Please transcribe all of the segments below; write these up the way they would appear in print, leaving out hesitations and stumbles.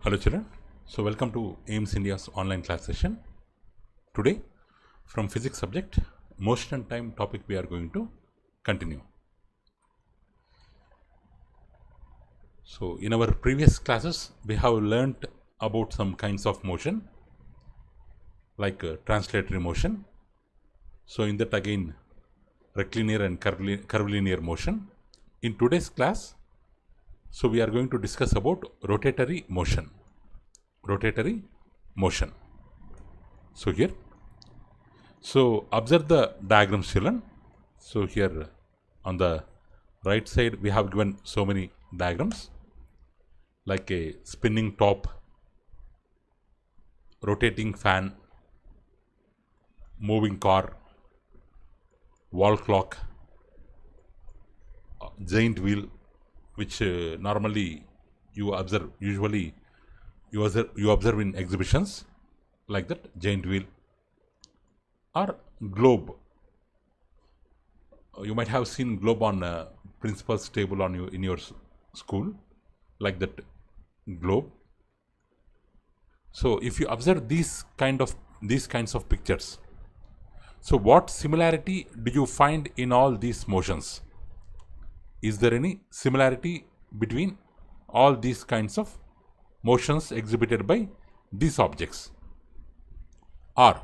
Hello children, so welcome to AIMS India's online class session. Today from physics subject, motion and time topic we are going to continue. So in our previous classes we have learnt about some kinds of motion like translatory motion. So in that again rectilinear and curvilinear motion. In today's class, so we are going to discuss about rotatory motion. Rotatory motion. So here, so observe the diagrams children. So here on the right side we have given so many diagrams like a spinning top, rotating fan, moving car, wall clock, giant wheel, which normally you observe, usually you observe in exhibitions like that, giant wheel, or globe. You might have seen globe on principal's table on you in your school, like that globe. So if you observe these kinds of pictures, so what similarity do you find in all these motions? Is there any similarity between all these kinds of motions exhibited by these objects? Or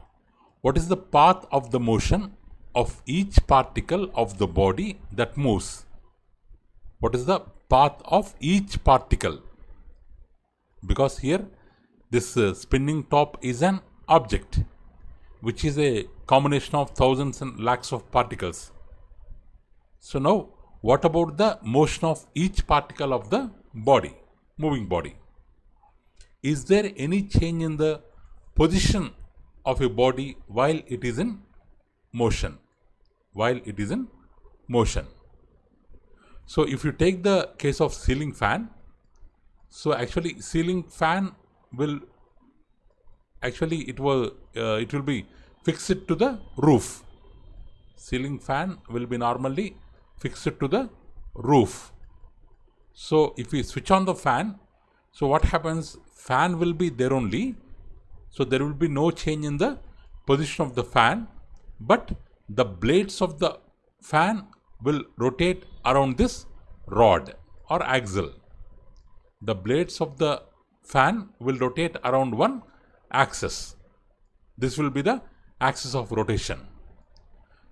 what is the path of the motion of each particle of the body that moves? What is the path of each particle? Because here this spinning top is an object which is a combination of thousands and lakhs of particles. So now what about the motion of each particle of the body, moving body? Is there any change in the position of a body while it is in motion? While it is in motion. So if you take the case of ceiling fan, so actually ceiling fan will it will be fixed to the roof. Ceiling fan will be normally fixed to the roof. So if we switch on the fan, so what happens? Fan will be there only. So there will be no change in the position of the fan, but the blades of the fan will rotate around this rod or axle. The blades of the fan will rotate around one axis. This will be the axis of rotation.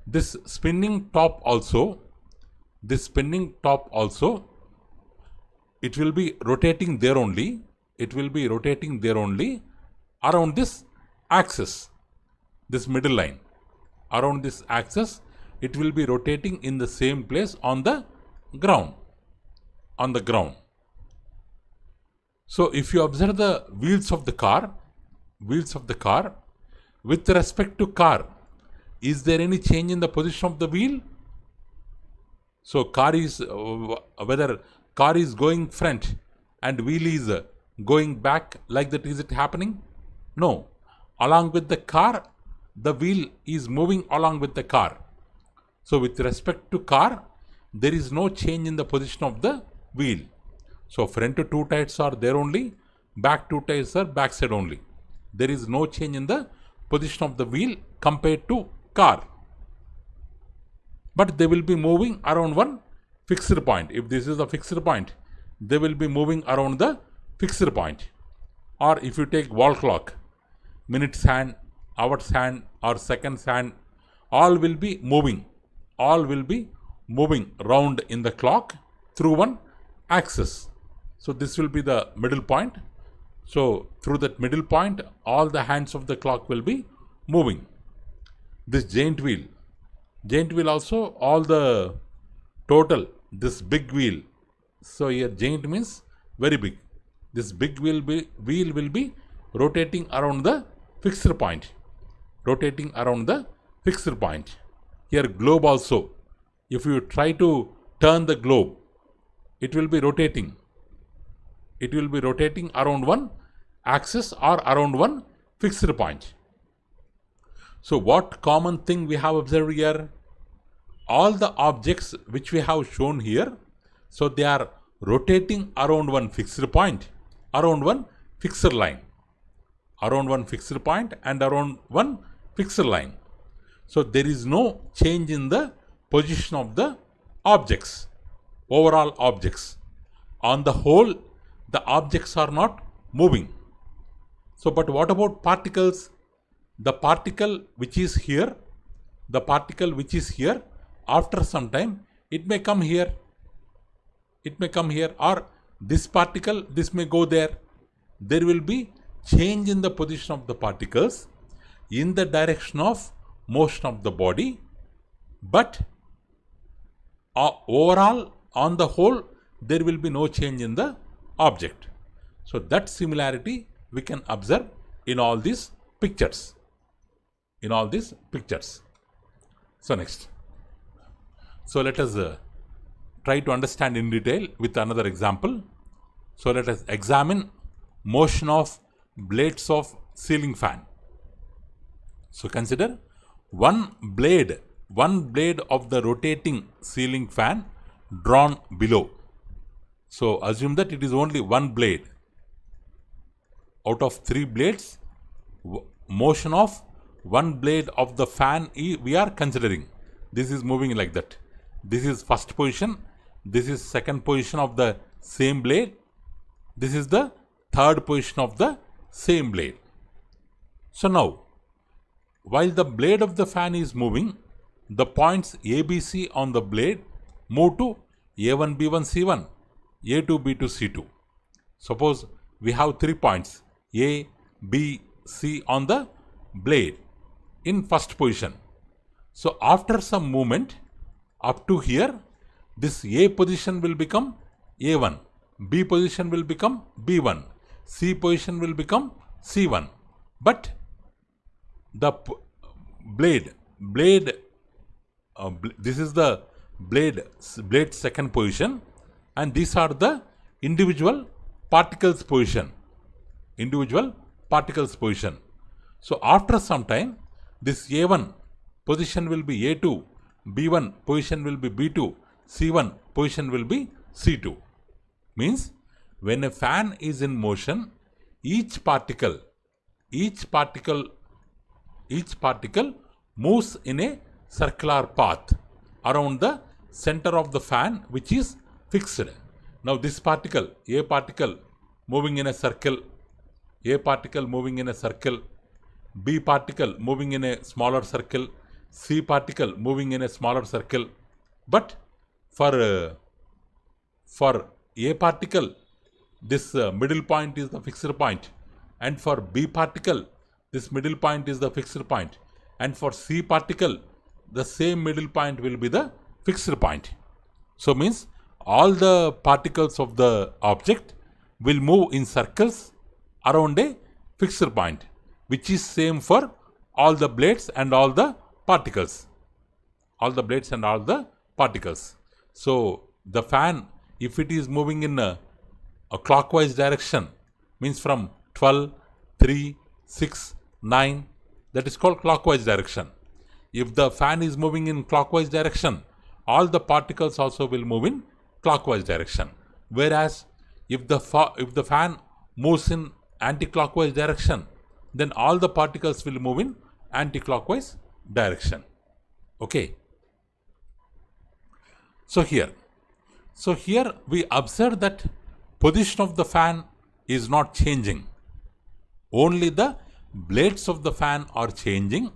This spinning top also, it will be rotating there only. It will be rotating there only around this axis, this middle line. Around this axis, it will be rotating in the same place on the ground. So if you observe the wheels of the car, with respect to car, is there any change in the position of the wheel? So whether car is going front and wheel is going back, like that, is it happening? No. Along with the car, the wheel is moving along with the car. So with respect to car, there is no change in the position of the wheel. So front two tires are there only, back two tires are backside only. There is no change in the position of the wheel compared to car. But they will be moving around one fixed point. If this is a fixed point, they will be moving around the fixed point. Or if you take wall clock, minutes hand, hours hand, or seconds hand, all will be moving round in the clock through one axis. So this will be the middle point. So through that middle point, all the hands of the clock will be moving. This giant wheel also, all the total, this big wheel. So here giant means very big. This big wheel will be rotating around the fixed point. Here globe also, if you try to turn the globe, it will be rotating. Around one axis or around one fixed point. So what common thing we have observed here? All the objects which we have shown here, so they are rotating around one fixed point, around one fixed line, around one fixed point and around one fixed line. So there is no change in the position of the objects, overall objects. On the whole, the objects are not moving. So, but what about particles? The particle which is here, after some time, it may come here, or this particle, this may go there. There will be change in the position of the particles in the direction of motion of the body, but overall, on the whole, there will be no change in the object. So that similarity we can observe in all these pictures. So next. So let us try to understand in detail with another example. So let us examine motion of blades of ceiling fan. So consider one blade of the rotating ceiling fan drawn below. So assume that it is only one blade. Out of 3 blades, motion of one blade of the fan we are considering. This is moving like that. This is first position. This is second position of the same blade. This is the third position of the same blade. So now, while the blade of the fan is moving, the points ABC on the blade move to A1, B1, C1, A2, B2, C2. Suppose we have 3 points A, B, C on the blade in first position. So after some movement up to here, this A position will become A1, B position will become B1, C position will become C1. But the blade, this is the blade second position, and these are the individual particles position. So after some time, this A1 position will be A2, B1 position will be B2, C1 position will be C2. Means when a fan is in motion, each particle moves in a circular path around the center of the fan, which is fixed. Now this particle, A particle moving in a circle, B particle moving in a smaller circle, C particle moving in a smaller circle. But for A particle, this middle point is the fixed point, and for B particle, this middle point is the fixed point, and for C particle, the same middle point will be the fixed point. So means all the particles of the object will move in circles around a fixed point, which is same for all the blades and all the particles. So the fan, if it is moving in a clockwise direction, means from 12, 3, 6, 9, that is called clockwise direction. If the fan is moving in clockwise direction, all the particles also will move in clockwise direction. Whereas if the fan moves in anti-clockwise direction, then all the particles will move in anti-clockwise direction. Okay. So here we observe that position of the fan is not changing. Only the blades of the fan are changing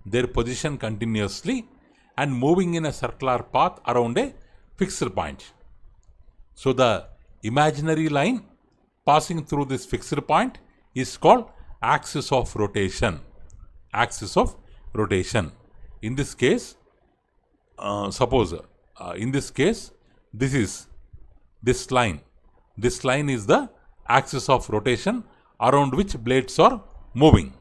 their position continuously and moving in a circular path around a fixed point. So the imaginary line passing through this fixed point is called axis of rotation. In this case, this line is the axis of rotation around which blades are moving.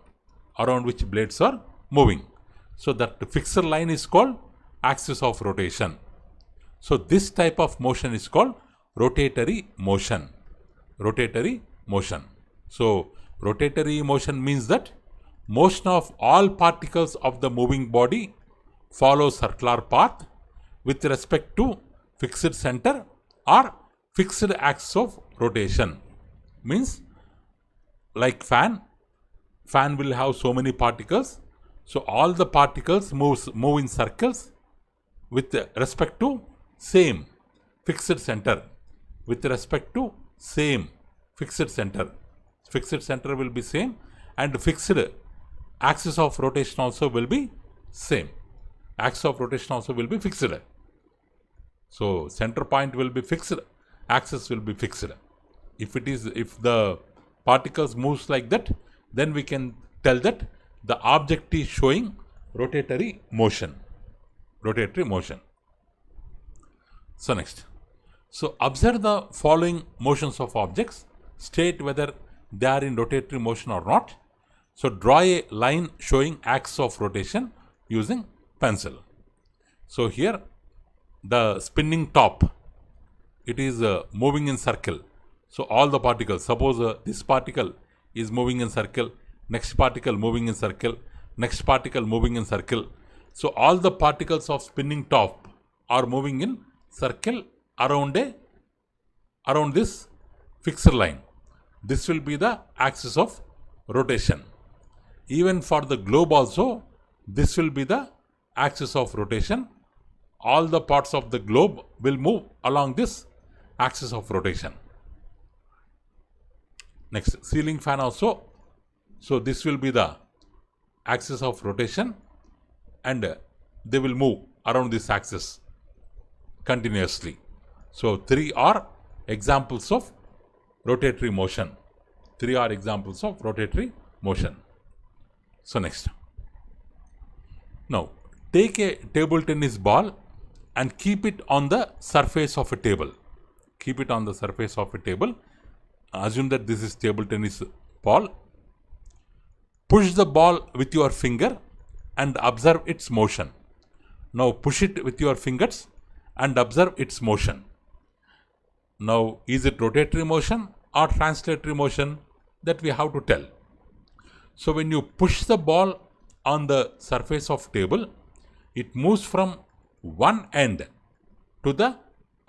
So that fixed line is called axis of rotation. So this type of motion is called rotatory motion. So rotatory motion means that motion of all particles of the moving body follows circular path with respect to fixed center or fixed axis of rotation. Means like fan will have so many particles. So all the particles move in circles with respect to same fixed center. With respect to same fixed center. Fixed center will be same, and fixed axis of rotation also will be same. Axis of rotation also will be fixed. So center point will be fixed, axis will be fixed. If the particles moves like that, then we can tell that the object is showing rotatory motion. Rotatory motion. So next. So observe the following motions of objects. State whether they are in rotatory motion or not. So draw a line showing axis of rotation using pencil. So here the spinning top, it is moving in circle. So all the particles, suppose this particle is moving in circle, next particle moving in circle, next particle moving in circle. So all the particles of spinning top are moving in circle around this fixed line. This will be the axis of rotation. Even for the globe also, this will be the axis of rotation. All the parts of the globe will move along this axis of rotation. Next, ceiling fan also. So this will be the axis of rotation, and they will move around this axis continuously. So 3 are examples of rotatory motion. 3 are examples of rotatory motion. So next. Now take a table tennis ball and keep it on the surface of a table. Keep it on the surface of a table. Assume that this is table tennis ball. Push the ball with your finger and observe its motion. Now push it with your fingers and observe its motion. Now is it rotatory motion or translatory motion? That we have to tell. So when you push the ball on the surface of table, it moves from one end to the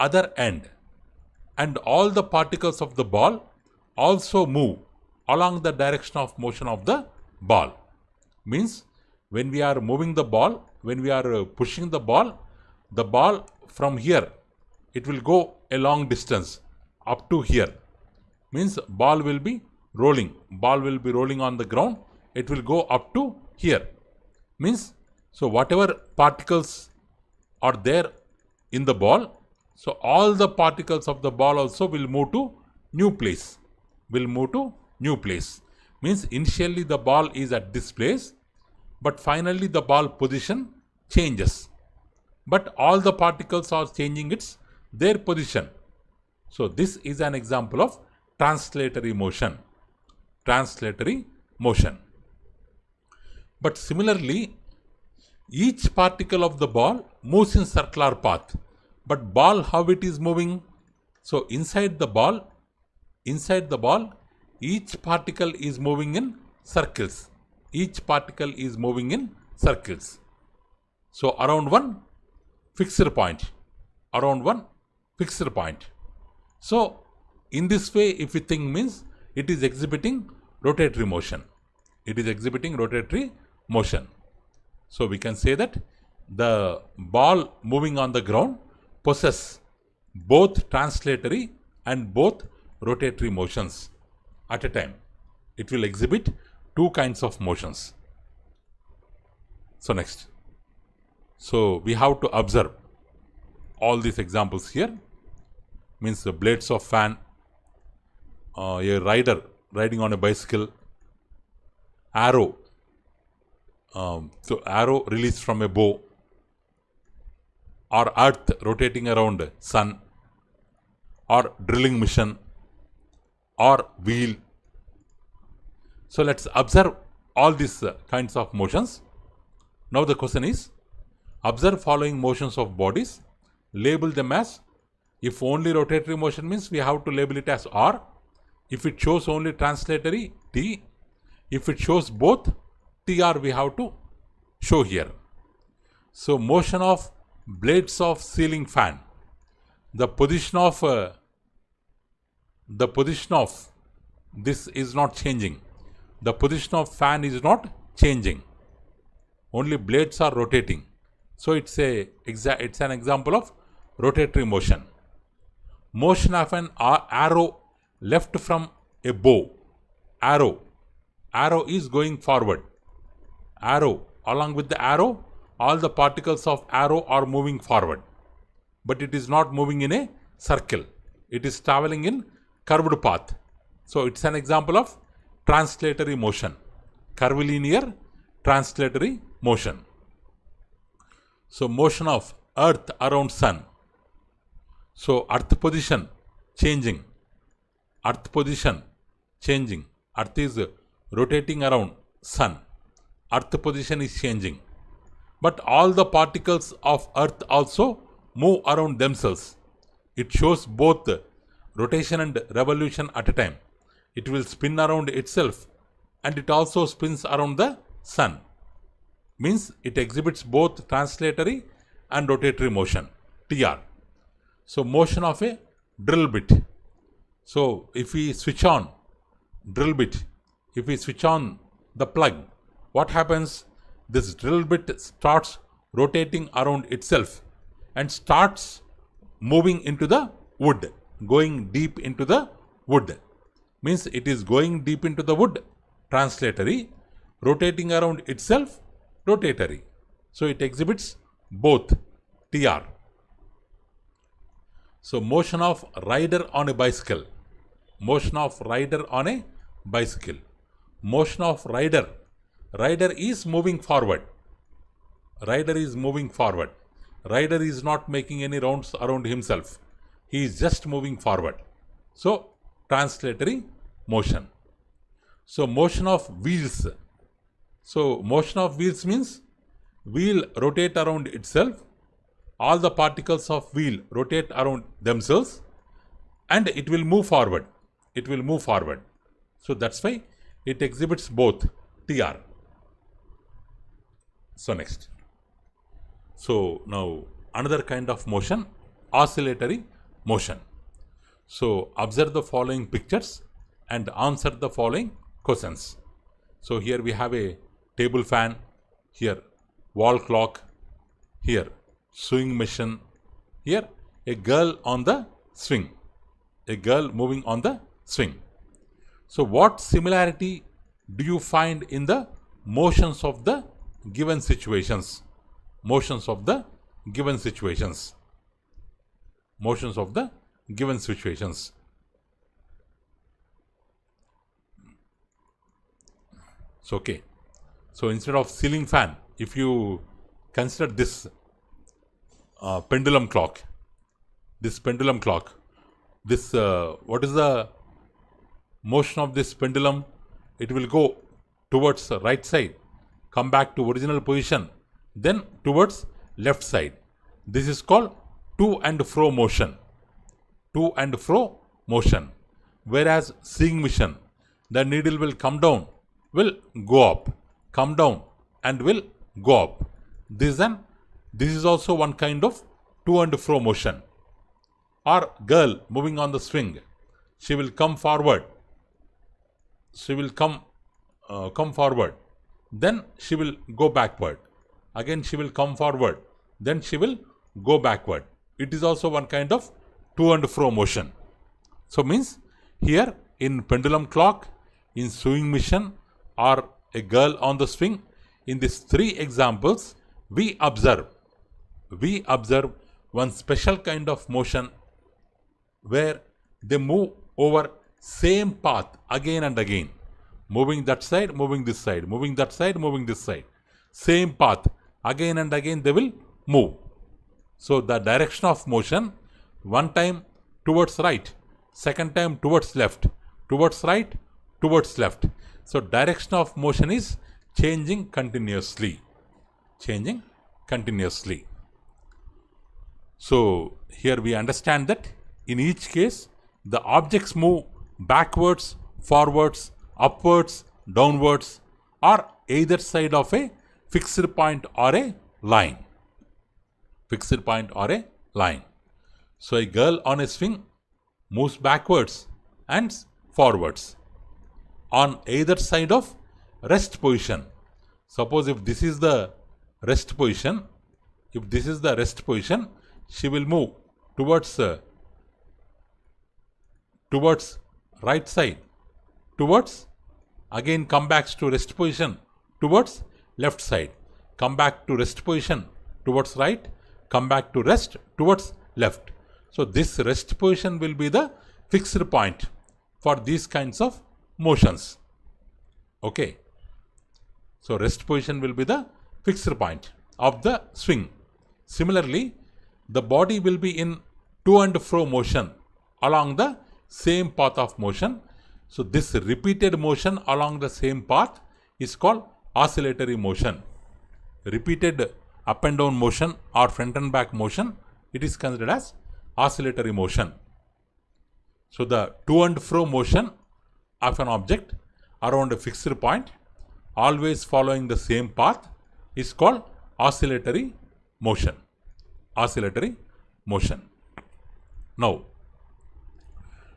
other end, and all the particles of the ball also move along the direction of motion of the ball. Means when we are moving the ball, when we are pushing the ball from here, it will go a long distance up to here. Means ball will be rolling on the ground. It will go up to here. Means, so whatever particles are there in the ball, so all the particles of the ball also will move to new place. Means initially the ball is at this place, but finally the ball position changes. But all the particles are changing their position. So this is an example of translatory motion. But similarly, each particle of the ball moves in circular path. But ball, how it is moving? So inside the ball, each particle is moving in circles. So around one fixed point. So in this way, if we think, means it is exhibiting rotatory motion. So we can say that the ball moving on the ground possesses both translatory and both rotatory motions at a time. It will exhibit two kinds of motions. So next. So we have to observe all these examples here. Means the blades of fan, a rider riding on a bicycle, arrow, so arrow released from a bow, or earth rotating around sun, or drilling machine, or wheel. So let's observe all these kinds of motions. Now the question is, observe following motions of bodies, label them as, if only rotatory motion means we have to label it as R. If it shows only translatory, T. If it shows both, TR we have to show here. So motion of blades of ceiling fan. The position of this is not changing. The position of fan is not changing. Only blades are rotating. So it's an example of rotatory motion. Motion of an arrow left from a bow. Arrow is going forward. Along with the arrow, all the particles of arrow are moving forward. But it is not moving in a circle. It is traveling in curved path. So it's an example of translatory motion. Curvilinear translatory motion. So motion of earth around sun. So earth position changing. Earth is rotating around sun. Earth position is changing. But all the particles of earth also move around themselves. It shows both rotation and revolution at a time. It will spin around itself and it also spins around the sun. Means it exhibits both translatory and rotatory motion, TR. So motion of a drill bit. So if we switch on drill bit, if we switch on the plug, what happens? This drill bit starts rotating around itself and starts moving into the wood, going deep into the wood. Means it is going deep into the wood, translatory, rotating around itself, rotatory. So it exhibits both, TR. So motion of rider on a bicycle. Motion of rider on a bicycle. Motion of rider. Rider is moving forward. Rider is moving forward. Rider is not making any rounds around himself. He is just moving forward. So translatory motion. So motion of wheels. So motion of wheels means wheel rotate around itself. All the particles of wheel rotate around themselves and it will move forward. It will move forward. So that's why it exhibits both, TR. So next. So now another kind of motion, oscillatory motion. So observe the following pictures and answer the following questions. So here we have a table fan, here wall clock, here sewing machine, here a girl on the swing, a girl moving on the swing. So what similarity do you find in the motions of the given situations? Motions of the given situations. Motions of the given situations. So okay. So instead of ceiling fan, if you consider this pendulum clock, what is the motion of this pendulum? It will go towards the right side, come back to original position, then towards left side. This is called to and fro motion. To and fro motion. Whereas sewing machine, the needle will come down, will go up, come down and will go up. This is also one kind of to and fro motion. Or girl moving on the swing, she will come forward. She will come forward. Then she will go backward. Again she will come forward. Then she will go backward. It is also one kind of to and fro motion. So means here in pendulum clock, in sewing machine or a girl on the swing, in these three examples, we observe one special kind of motion where they move over same path again and again. Moving that side, moving this side, moving that side, moving this side. Same path, again and again they will move. So the direction of motion, one time towards right, second time towards left, towards right, towards left. So direction of motion is changing continuously. Changing continuously. So here we understand that in each case, the objects move backwards, forwards, upwards, downwards, or either side of a fixed point or a line. Fixed point or a line. So a girl on a swing moves backwards and forwards. on either side of rest position. Suppose if this is the rest position, she will move towards right side, towards, again come back to rest position, towards left side, come back to rest position, towards right, come back to rest, towards left. So this rest position will be the fixed point for these kinds of motions. Okay. So rest position will be the fixed point of the swing. Similarly, the body will be in to and fro motion along the same path of motion. So this repeated motion along the same path is called oscillatory motion. Repeated up and down motion or front and back motion, it is considered as oscillatory motion. So the to and fro motion of an object around a fixed point, always following the same path, is called oscillatory motion. Oscillatory motion. Now,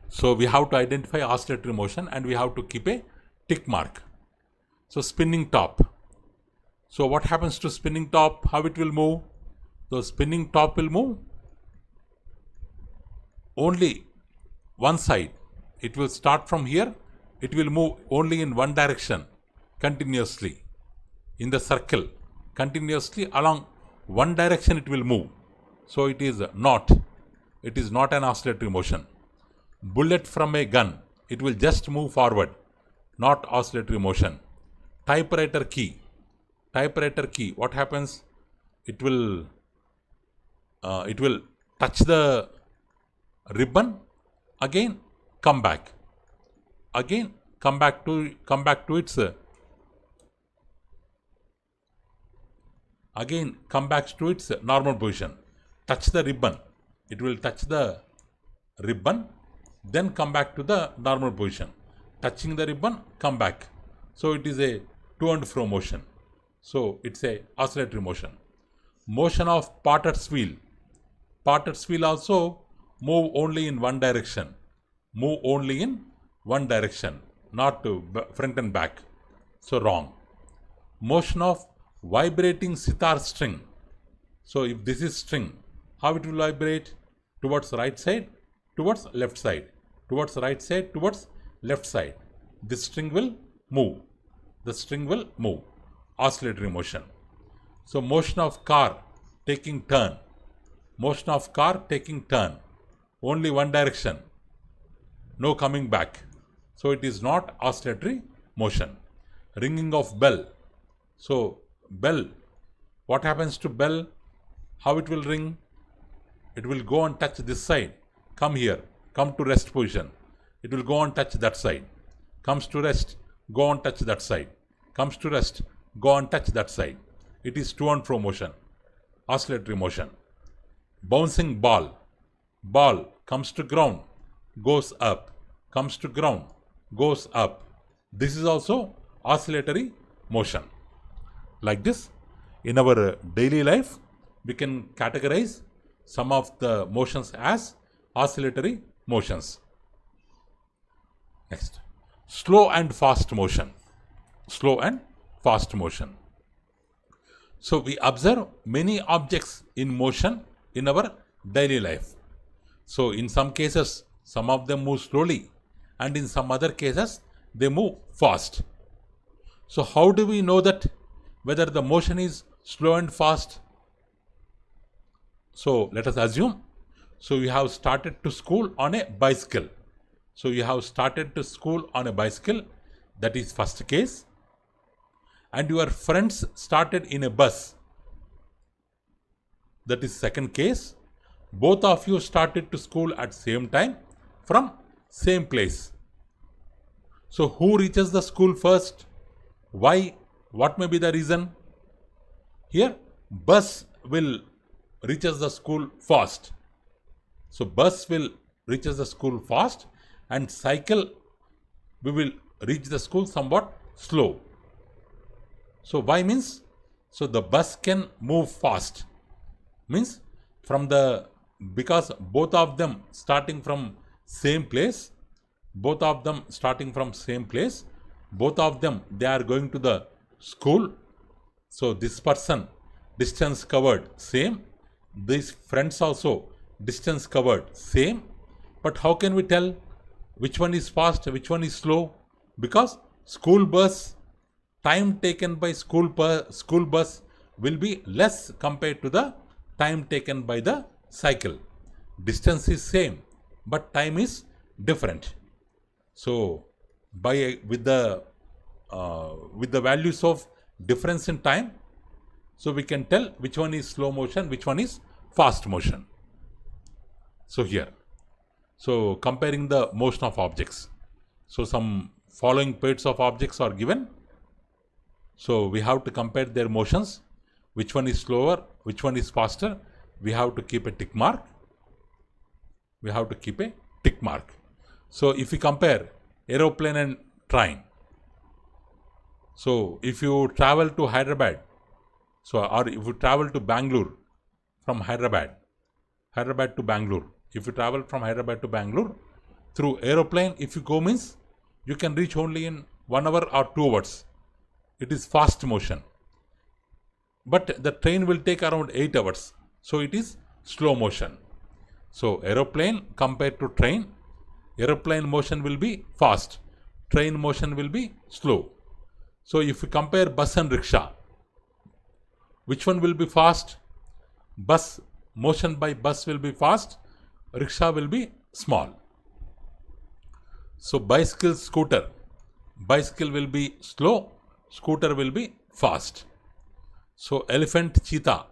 so we have to identify oscillatory motion and we have to keep a tick mark. So spinning top. So what happens to spinning top? How it will move? So spinning top will move only one side. It will start from here. It will move only in one direction continuously in the circle. Continuously along one direction it will move. So it is not an oscillatory motion. Bullet from a gun, it will just move forward, not oscillatory motion. Typewriter key, what happens? It will touch the ribbon, again come back to its normal position. Touch the ribbon, it will touch the ribbon, then come back to the normal position. Touching the ribbon, come back. So it is a to and fro motion. So it's a oscillatory motion. Motion of potter's wheel. Potter's wheel also move only in one direction. Not to front and back. So wrong. Motion of vibrating sitar string. So if this is string, how it will vibrate? Towards right side, towards left side, towards right side, towards left side. This string will move. Oscillatory motion. So motion of car taking turn. Only one direction. No coming back. So it is not oscillatory motion. Ringing of bell. So bell, what happens to bell? How it will ring? It will go and touch this side. Come here. Come to rest position. It will go and touch that side. Comes to rest. Go and touch that side. Comes to rest. Go and touch that side. It is to and fro motion. Oscillatory motion. Bouncing ball. Ball comes to ground. Goes up. Comes to ground. Goes up. This is also oscillatory motion. Like this, in our daily life, we can categorize some of the motions as oscillatory motions. Next, slow and fast motion. So we observe many objects in motion in our daily life. So in some cases, some of them move slowly, and in some other cases, they move fast. So how do we know that whether the motion is slow and fast? So let us assume, so you have started to school on a bicycle. That is first case. And your friends started in a bus. That is second case. Both of you started to school at same time from same place. So who reaches the school first? Why? What may be the reason? Here, bus will reaches the school fast. So bus will reaches the school fast, and cycle, we will reach the school somewhat slow. So why means? So the bus can move fast. Means because both of them starting from same place, both of them, they are going to the school. So this person, distance covered same, these friends also distance covered same. But how can we tell which one is fast, which one is slow? Because school bus, time taken by school bus will be less compared to the time taken by the cycle. Distance is same, but time is different. So with the values of difference in time, so we can tell which one is slow motion, which one is fast motion. So here, so comparing the motion of objects. So some following pairs of objects are given. So we have to compare their motions. Which one is slower, which one is faster? We have to keep a tick mark. We have to keep a tick mark. So if we compare aeroplane and train, so if you travel to Hyderabad, so or if you travel to Bangalore from Hyderabad to Bangalore, if you travel from Hyderabad to Bangalore through aeroplane, if you go means you can reach only in 1 hour or 2 hours. It is fast motion. But the train will take around 8 hours. So it is slow motion. So aeroplane compared to train, aeroplane motion will be fast, train motion will be slow. So if you compare bus and rickshaw, which one will be fast? Bus, motion by bus will be fast, rickshaw will be small. So bicycle, scooter, bicycle will be slow, scooter will be fast. So elephant, cheetah,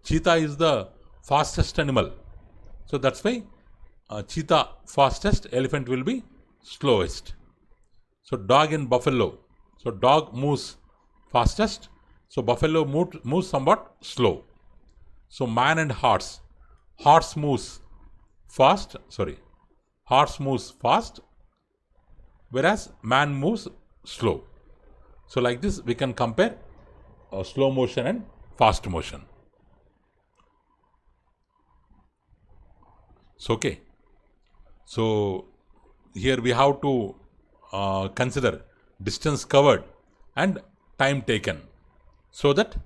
cheetah is the fastest animal. So that's why cheetah fastest, elephant will be slowest. So dog and buffalo, so dog moves fastest, so buffalo moves somewhat slow. So man and horse, horse moves fast, whereas man moves slow. So like this we can compare slow motion and fast motion. So okay, so here we have to consider distance covered and time taken, so that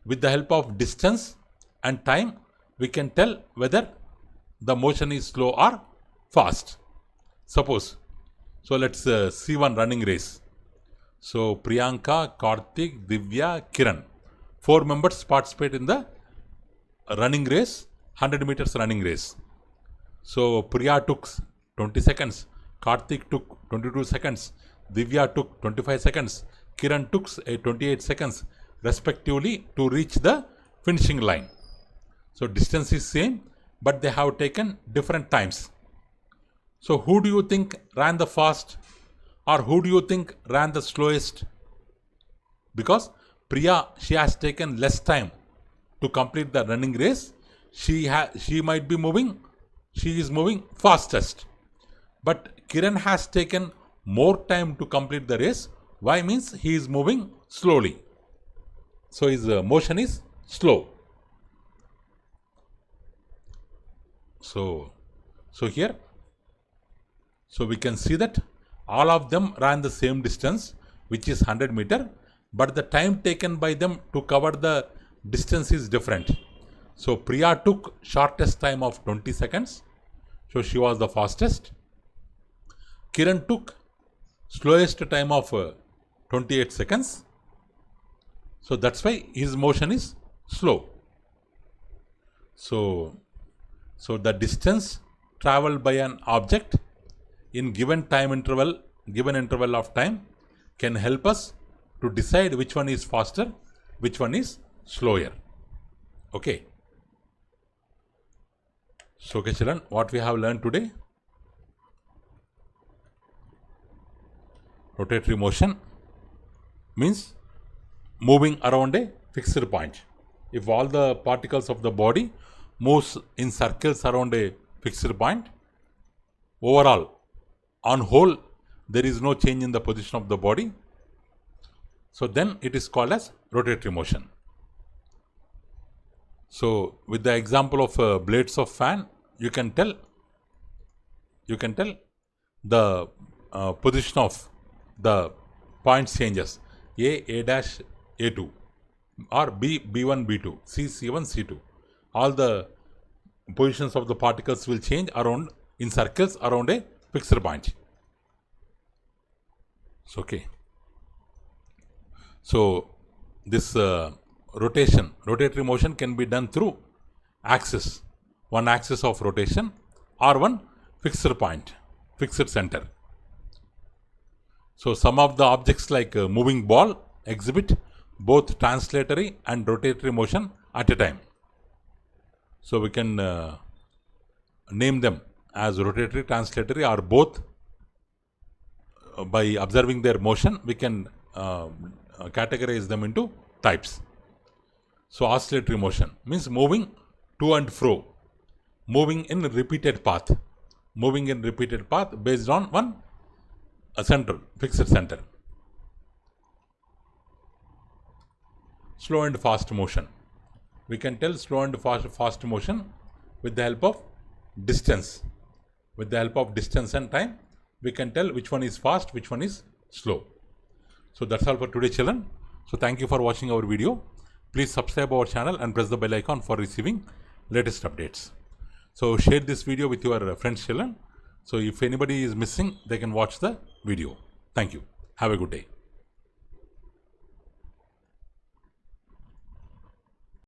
with the help of distance and time we can tell whether the motion is slow or fast. Suppose, so let's see one running race. So Priyanka, Karthik, Divya, Kiran, 4 members participate in the running race, 100 meters running race. So Priya took 20 seconds, Karthik took 22 seconds, Divya took 25 seconds, Kiran took 28 seconds respectively to reach the finishing line. So distance is same, but they have taken different times. So who do you think ran the fast, or who do you think ran the slowest? Because Priya, she has taken less time to complete the running race. She might be moving, she is moving fastest. But Kiran has taken more time to complete the race. Why? Means he is moving slowly. So his motion is slow. So here, so we can see that all of them ran the same distance, which is 100 meter, but the time taken by them to cover the distance is different. So Priya took shortest time of 20 seconds, so she was the fastest. Kiran took slowest time of 28 seconds, so that's why his motion is slow. So the distance traveled by an object in given interval of time can help us to decide which one is faster, which one is slower. Okay. So okay, children, what we have learned today? Rotatory motion means moving around a fixed point. If all the particles of the body moves in circles around a fixed point, overall, on whole, there is no change in the position of the body. So then it is called as rotatory motion. So with the example of blades of fan, you can tell the position of the points changes, A dash A2, or B1 B2, C1 C2. All the positions of the particles will change around in circles around a fixed point. So, okay. So this rotatory motion can be done through axis, one axis of rotation or one fixed point, fixed center. So some of the objects like a moving ball exhibit both translatory and rotatory motion at a time. So we can name them as rotatory, translatory, or both. By observing their motion, we can categorize them into types. So oscillatory motion means moving to and fro, moving in repeated path, based on one central, fixed center. Slow and fast motion. We can tell slow and fast motion with the help of distance. With the help of distance and time, we can tell which one is fast, which one is slow. So that's all for today, children. So thank you for watching our video. Please subscribe our channel and press the bell icon for receiving latest updates. So share this video with your friends, children. So if anybody is missing, they can watch the video. Thank you. Have a good day.